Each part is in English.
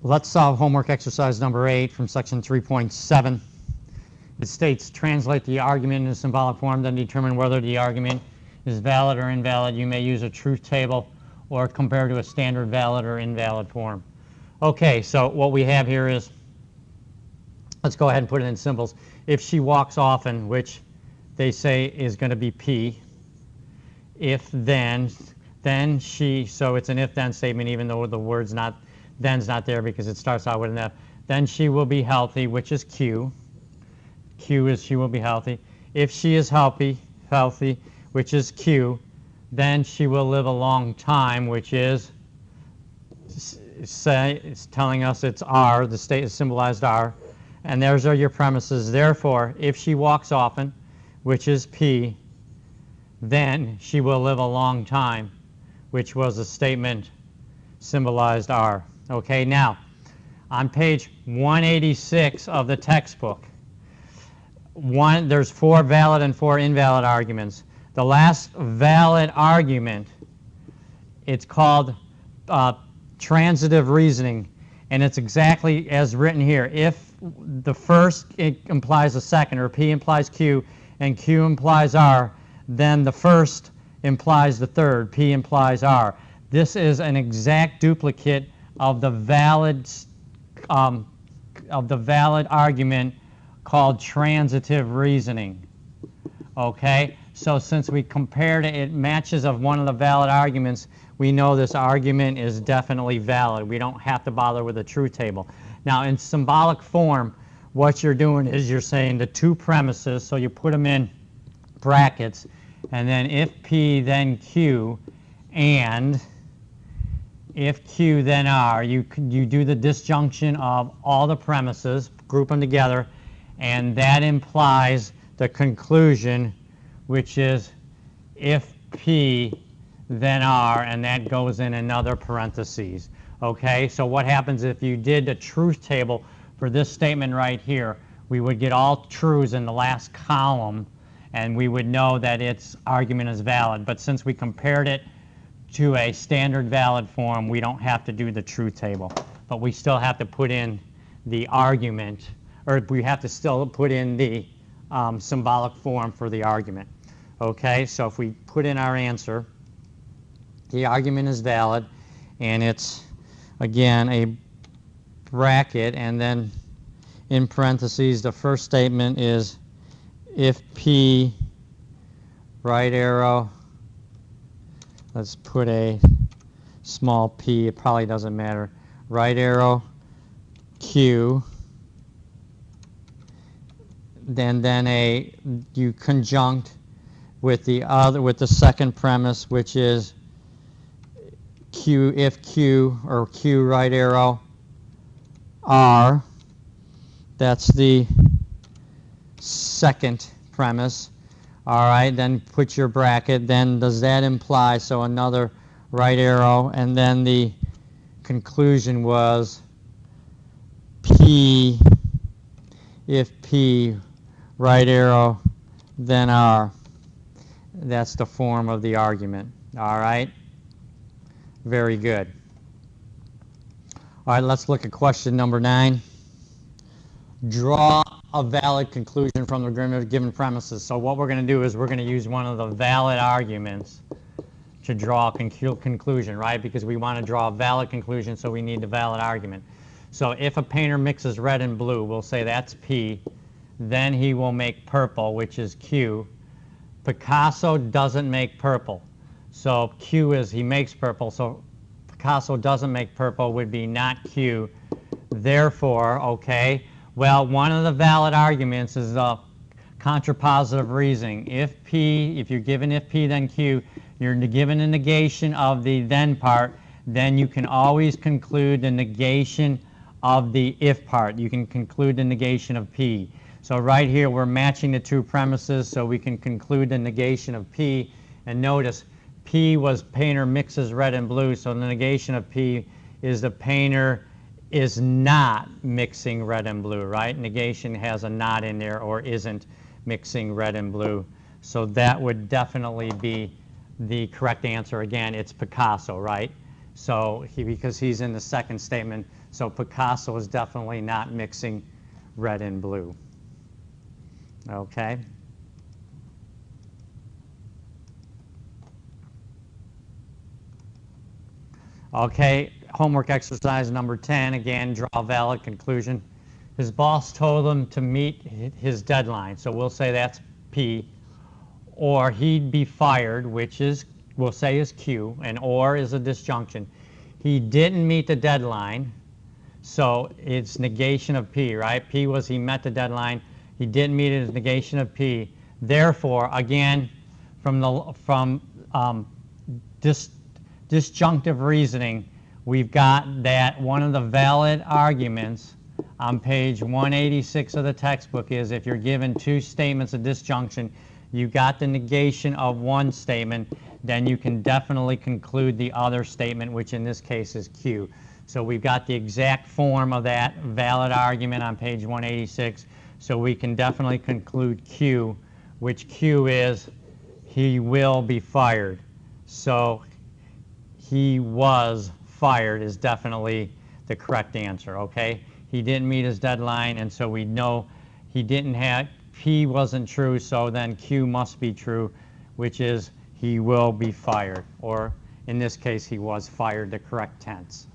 Let's solve homework exercise number 8 from section 3.7. It states, translate the argument into symbolic form, then determine whether the argument is valid or invalid. You may use a truth table or compare to a standard valid or invalid form. Okay, so what we have here is, let's go ahead and put it in symbols. If she walks often, which they say is going to be P, if then she, so it's an if-then statement even though the word's not, then's not there because it starts out with an F. Then she will be healthy, which is Q. Q is she will be healthy. If she is healthy, which is Q, then she will live a long time, which is, it's telling us it's R, the state is symbolized R. And those are your premises. Therefore, if she walks often, which is P, then she will live a long time, which was a statement symbolized R. Okay, now, on page 186 of the textbook, there's 4 valid and 4 invalid arguments. The last valid argument, it's called transitive reasoning, and it's exactly as written here. If the first implies a second, or P implies Q, and Q implies R, then the first implies the third, P implies R. This is an exact duplicate of the valid argument called transitive reasoning. Okay, so since we compared it, it matches of one of the valid arguments, we know this argument is definitely valid. We don't have to bother with a truth table. Now in symbolic form, what you're doing is you're saying the 2 premises, so you put them in brackets, and then if P then Q, and if Q then R, you do the disjunction of all the premises, group them together, and that implies the conclusion, which is if P then R, and that goes in another parentheses. Okay, so what happens if you did a truth table for this statement right here? We would get all truths in the last column, and we would know that its argument is valid. But since we compared it to a standard valid form, we don't have to do the truth table. But we still have to put in the argument, or we have to still put in the symbolic form for the argument. Okay, so if we put in our answer, the argument is valid, and it's, again, a bracket, and then in parentheses, the first statement is if P, right arrow, let's put a small p, it probably doesn't matter, right arrow, Q, then you conjunct with the second premise, which is Q, if Q, or Q right arrow, R, that's the second premise. All right, then put your bracket, then does that imply, so another right arrow, and then the conclusion was P, if P, right arrow, then R. That's the form of the argument. All right, very good. All right, let's look at question number 9. Draw a valid conclusion from the given premises. So what we're going to do is we're going to use one of the valid arguments to draw a conclusion, right? Because we want to draw a valid conclusion, so we need the valid argument. So if a painter mixes red and blue, we'll say that's P. Then he will make purple, which is Q. Picasso doesn't make purple. So Q is he makes purple, so Picasso doesn't make purple would be not Q. Therefore, okay, well, one of the valid arguments is the contrapositive reasoning. If you're given if P then Q, you're given a negation of the then part, then you can always conclude the negation of the if part. You can conclude the negation of P. So right here we're matching the 2 premises, so we can conclude the negation of P. And notice P was painter mixes red and blue, so the negation of P is the painter is not mixing red and blue, right? Negation has a not in there, or isn't mixing red and blue. So that would definitely be the correct answer. Again, it's Picasso, right? So because he's in the second statement, so Picasso is definitely not mixing red and blue. Okay. Okay, homework exercise number 10, again, draw a valid conclusion. His boss told him to meet his deadline, so we'll say that's P, or he'd be fired, which is, we'll say is Q, and or is a disjunction. He didn't meet the deadline, so it's negation of P, right? P was he met the deadline, he didn't meet it as negation of P. Therefore, again, from disjunctive reasoning, we've got that one of the valid arguments on page 186 of the textbook is if you're given two statements of disjunction, you got the negation of one statement, then you can definitely conclude the other statement, which in this case is Q. So we've got the exact form of that valid argument on page 186, so we can definitely conclude Q, which Q is he will be fired. So he was fired is definitely the correct answer, okay? He didn't meet his deadline, and so we know he didn't have, P wasn't true, so then Q must be true, which is he will be fired, or in this case, he was fired, the correct tense.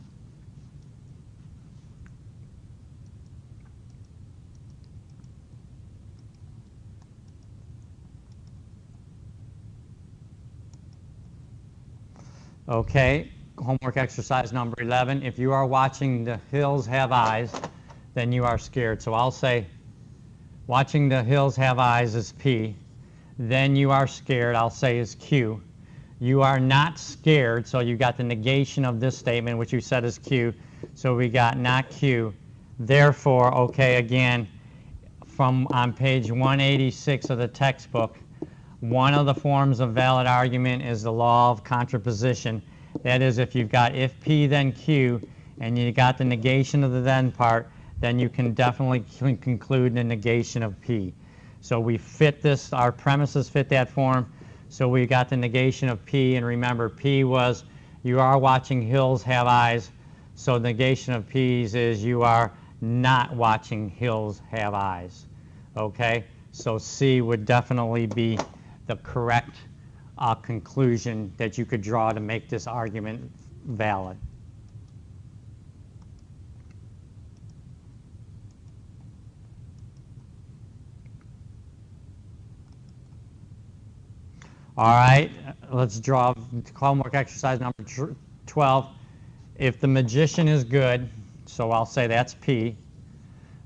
Okay, homework exercise number 11. If you are watching The Hills Have Eyes, then you are scared. So I'll say, watching The Hills Have Eyes is P. Then you are scared, I'll say is Q. You are not scared, so you got the negation of this statement, which you said is Q. So we got not Q. Therefore, okay, again, from on page 186 of the textbook, one of the forms of valid argument is the law of contraposition. That is, if you've got if P then Q, and you got the negation of the then part, then you can definitely conclude the negation of P. So we fit this, our premises fit that form, so we got the negation of P, and remember P was you are watching Hills Have Eyes, so the negation of P's is you are not watching Hills Have Eyes. Okay, so C would definitely be the correct conclusion that you could draw to make this argument valid. All right, let's draw homework exercise number 12. If the magician is good, so I'll say that's P,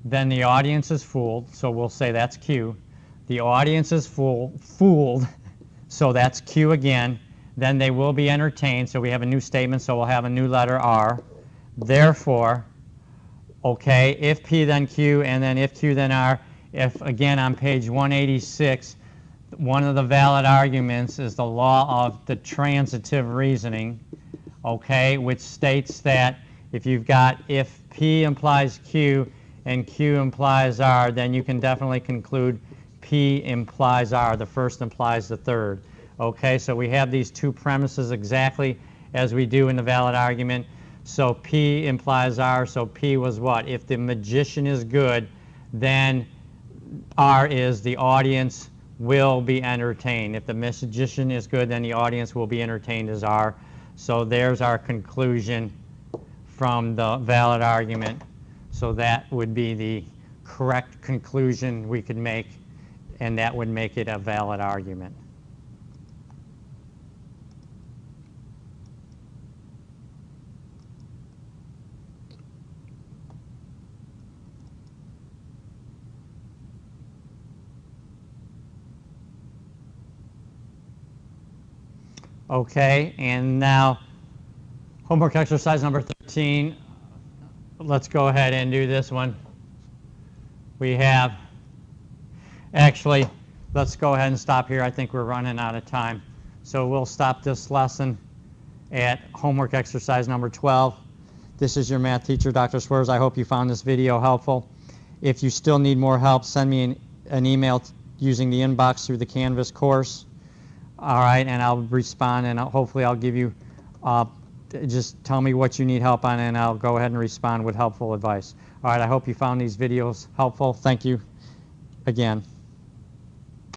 then the audience is fooled, so we'll say that's Q. The audience is fooled, so that's Q again. Then they will be entertained, so we have a new statement, so we'll have a new letter R. Therefore, okay, if P then Q, and then if Q then R, if again on page 186, one of the valid arguments is the law of the transitive reasoning, okay, which states that if you've got if P implies Q and Q implies R, then you can definitely conclude P implies R. The first implies the third. Okay, so we have these two premises exactly as we do in the valid argument. So P implies R, so P was what? If the magician is good, then R is the audience will be entertained. If the magician is good, then the audience will be entertained as R. So there's our conclusion from the valid argument. So that would be the correct conclusion we could make, and that would make it a valid argument. Okay, and now homework exercise number 13. Let's go ahead and do this one. We have, actually, let's go ahead and stop here. I think we're running out of time. So we'll stop this lesson at homework exercise number 12. This is your math teacher, Dr. Swears. I hope you found this video helpful. If you still need more help, send me an email using the inbox through the Canvas course. All right, and I'll respond, and hopefully I'll give you just tell me what you need help on, and I'll go ahead and respond with helpful advice. All right, I hope you found these videos helpful. Thank you again.